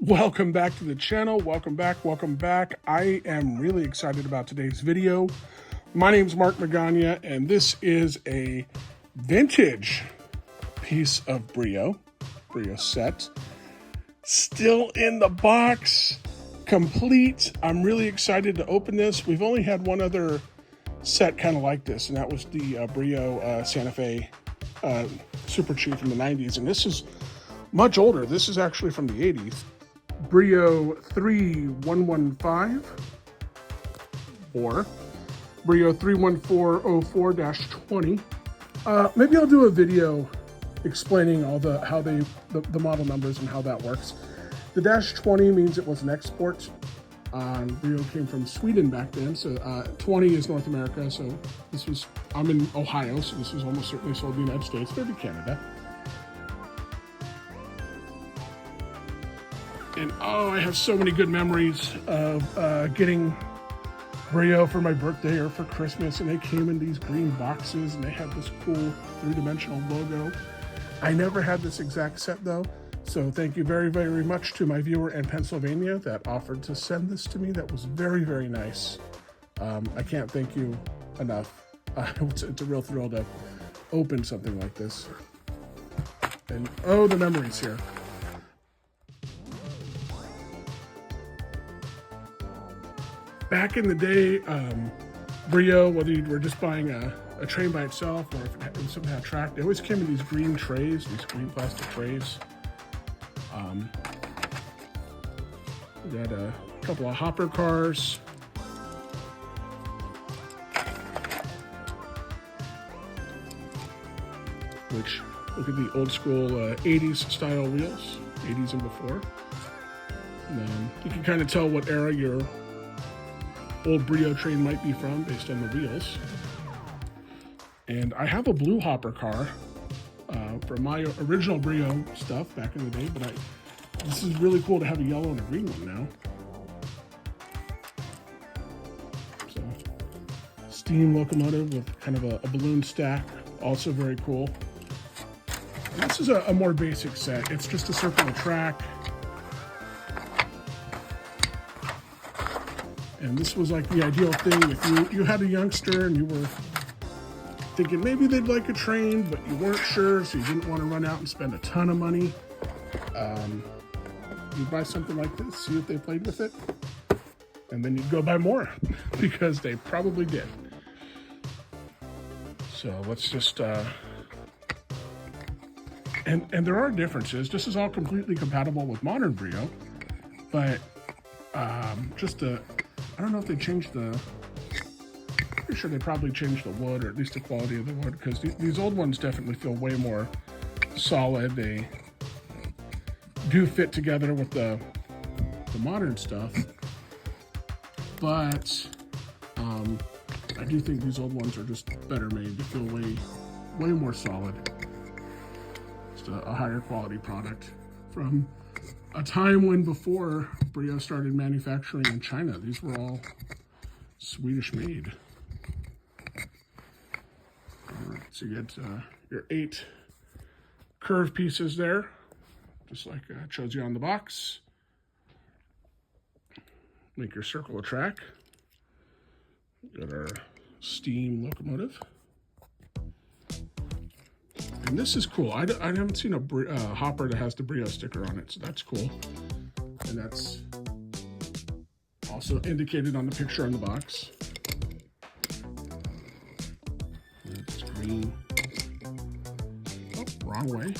Welcome back to the channel. Welcome back. I am really excited about today's video. My name is Mark Magana, and this is a vintage piece of Brio set. Still in the box, complete. I'm really excited to open this. We've only had one other set kind of like this, and that was the Brio Santa Fe Super Chief from the 90s, and this is much older. This is actually from the 80s. Brio 3115 or Brio 31404-20. Maybe I'll do a video explaining all the model numbers and how that works. The -20 means it was an export. Brio came from Sweden back then, so 20 is North America. So I'm in Ohio, so this was almost certainly sold in the United States, maybe Canada. And oh, I have so many good memories of getting Brio for my birthday or for Christmas, and they came in these green boxes and they had this cool three-dimensional logo. I never had this exact set though, so thank you very, very much to my viewer in Pennsylvania that offered to send this to me. That was very, very nice. I can't thank you enough. It's a real thrill to open something like this. And oh, the memories here. Back in the day, Brio, whether you were just buying a train by itself or if it was something had track, they always came in these green trays, these green plastic trays. We got a couple of hopper cars. Which, look at the old school 80s style wheels, 80s and before. And, you can kind of tell what era your old Brio train might be from based on the wheels. And I have a blue hopper car from my original Brio stuff back in the day, but this is really cool to have a yellow and a green one now. So, steam locomotive with kind of a balloon stack, also very cool. And this is a more basic set. It's just a circular track. And this was like the ideal thing if you had a youngster and you were thinking maybe they'd like a train, but you weren't sure, so you didn't want to run out and spend a ton of money. You'd buy something like this, see if they played with it, and then you'd go buy more because they probably did. So let's just, and there are differences. This is all completely compatible with modern Brio, but I don't know if they changed pretty sure they probably changed the wood, or at least the quality of the wood, because these old ones definitely feel way more solid. They do fit together with the modern stuff, but I do think these old ones are just better made. They feel way more solid. Just a higher quality product from a time when before Brio started manufacturing in China. These were all Swedish made. All right, so you get your 8 curved pieces there, just like it shows you on the box. Make your circle of track. Got our steam locomotive. And this is cool. I haven't seen a hopper that has the Brio sticker on it, so that's cool. And that's also indicated on the picture on the box. It's green. Oh, wrong way.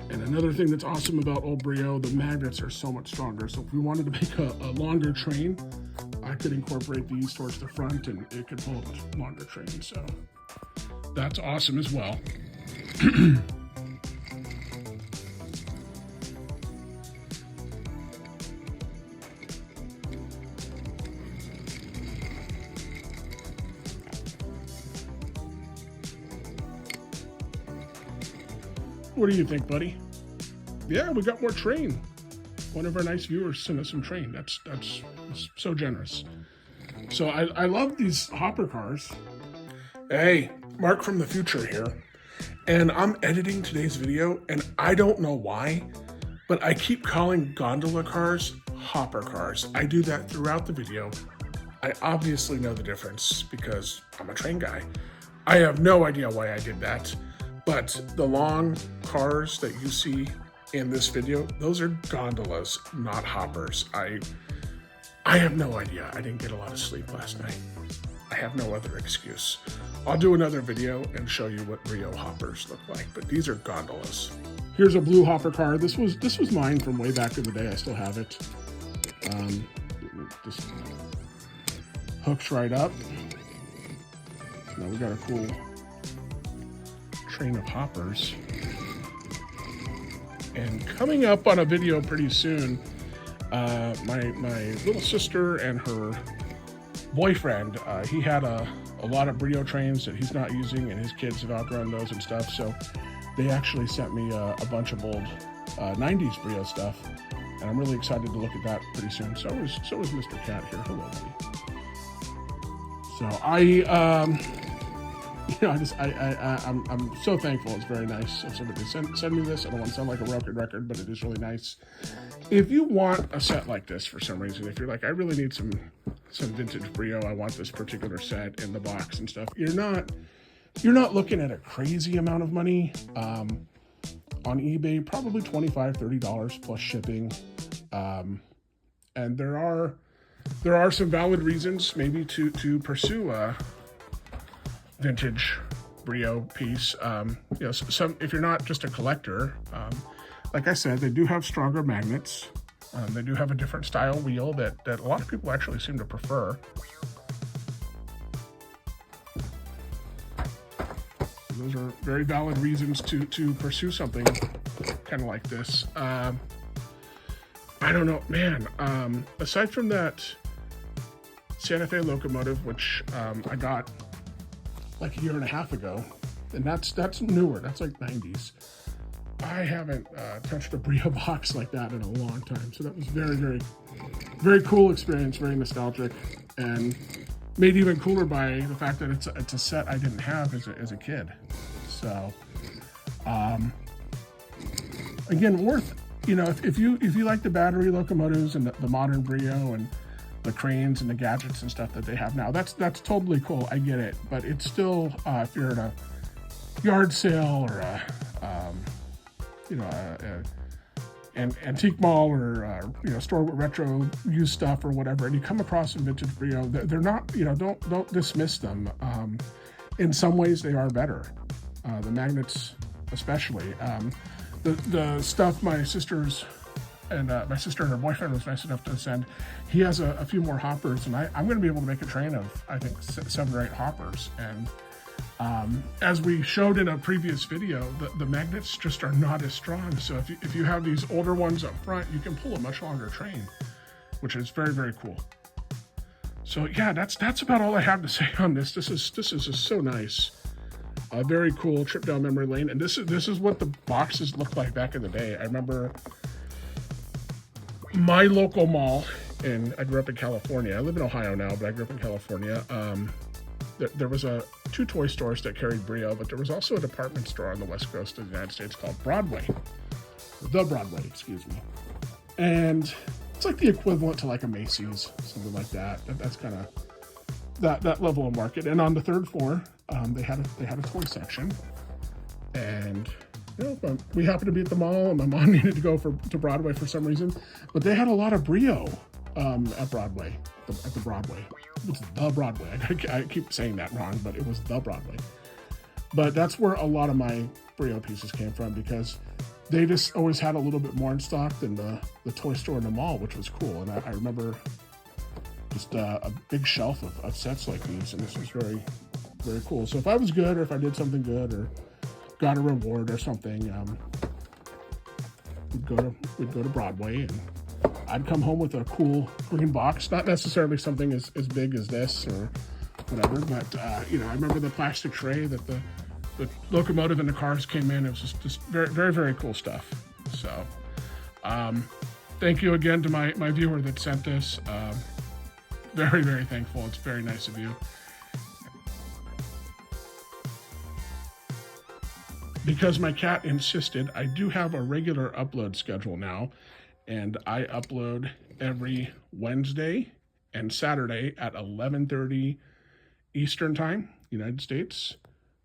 And another thing that's awesome about old Brio, the magnets are so much stronger. So if we wanted to make a longer train, I could incorporate these towards the front and it could hold a longer train. So that's awesome as well. What do you think, buddy? Yeah, we got more train. One of our nice viewers sent us some train. That's so generous. So I love these hopper cars. Hey, Mark from the future here. And I'm editing today's video, and I don't know why, but I keep calling gondola cars hopper cars. I do that throughout the video. I obviously know the difference because I'm a train guy. I have no idea why I did that, but the long cars that you see in this video, those are gondolas, not hoppers. I have no idea. I didn't get a lot of sleep last night. I have no other excuse. I'll do another video and show you what Brio hoppers look like, but these are gondolas. Here's a blue hopper car. This was mine from way back in the day. I still have it. Just hooks right up. Now we got a cool train of hoppers. And coming up on a video pretty soon, my little sister and her boyfriend, he had a lot of Brio trains that he's not using, and his kids have outgrown those and stuff. So they actually sent me a bunch of old 90s Brio stuff, and I'm really excited to look at that pretty soon. So is Mr. Cat here. Hello, buddy. So I'm so thankful. It's very nice of somebody to send me this. I don't want to sound like a broken record, but it is really nice. If you want a set like this for some reason, if you're like, I really need some vintage Brio, I want this particular set in the box and stuff, you're not looking at a crazy amount of money. On eBay, probably $25-30 plus shipping. And there are some valid reasons maybe to pursue a vintage Brio piece. If you're not just a collector, like I said, they do have stronger magnets. They do have a different style wheel that a lot of people actually seem to prefer. Those are very valid reasons to pursue something kind of like this. I don't know, man. Aside from that Santa Fe locomotive, which I got like a year and a half ago, and that's newer. That's like 90s. I haven't touched a Brio box like that in a long time. So that was very, very, very cool experience, very nostalgic, and made even cooler by the fact that it's a set I didn't have as a kid. So, again, worth, if you like the battery locomotives and the modern Brio and the cranes and the gadgets and stuff that they have now, that's totally cool. I get it, but it's still, if you're at a yard sale or an antique mall or store with retro used stuff or whatever, and you come across some vintage Brio, they're not, don't dismiss them. In some ways they are better. The magnets especially. The stuff my sister and her boyfriend was nice enough to send, he has a few more hoppers, and I'm going to be able to make a train of, I think, 7 or 8 hoppers. And as we showed in a previous video, the magnets just are not as strong. So if you have these older ones up front, you can pull a much longer train, which is very, very cool. So yeah, that's about all I have to say on this. This is just so nice. A very cool trip down memory lane. And this is what the boxes looked like back in the day. I remember my local mall, and I grew up in California. I live in Ohio now, but I grew up in California. There was 2 toy stores that carried Brio, but there was also a department store on the west coast of the United States called Broadway. The Broadway, excuse me. And it's like the equivalent to like a Macy's, something like that. That's kind of that level of market. And on the 3rd floor, they had a toy section. And we happened to be at the mall, and my mom needed to go to Broadway for some reason, but they had a lot of Brio at Broadway. At the Broadway. It's the Broadway. I keep saying that wrong, but it was the Broadway. But that's where a lot of my Brio pieces came from, because they just always had a little bit more in stock than the toy store in the mall, which was cool. And I remember just a big shelf of sets like these, and this was very, very cool. So if I was good, or if I did something good, or got a reward or something, we'd go to Broadway, and I'd come home with a cool green box, not necessarily something as big as this or whatever, but I remember the plastic tray that the locomotive and the cars came in. It was just very, very, very cool stuff. So thank you again to my viewer that sent this. Very, very thankful. It's very nice of you. because my cat insisted, I do have a regular upload schedule now, and I upload every Wednesday and Saturday at 11:30 Eastern Time, United States.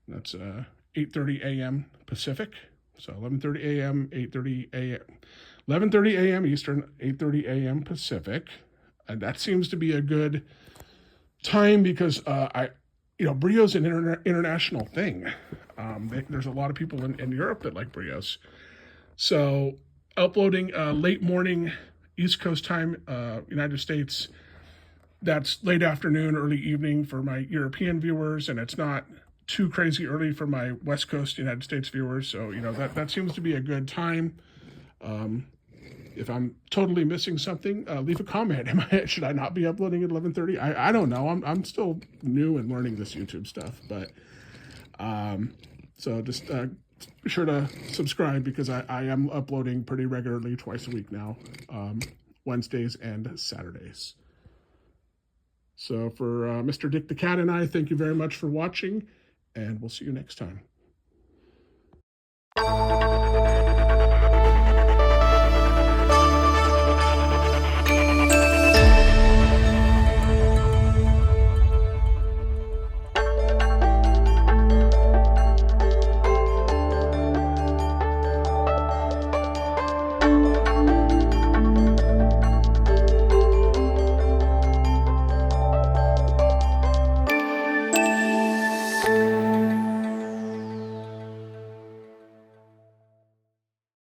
That's 8:30 a.m. Pacific. So 11:30 a.m., 8:30 a.m., 11:30 a.m. Eastern, 8:30 a.m. Pacific. And that seems to be a good time because Brio's an international thing. There's a lot of people in Europe that like Brios. So uploading late morning East Coast time, United States, that's late afternoon, early evening for my European viewers, and it's not too crazy early for my West Coast United States viewers. So, that seems to be a good time. If I'm totally missing something, leave a comment. Should I not be uploading at 11:30? I don't know. I'm still new and learning this YouTube stuff, but so just be sure to subscribe because I am uploading pretty regularly, twice a week now, Wednesdays and Saturdays. So for Mr. Dick the Cat and I, thank you very much for watching, and we'll see you next time.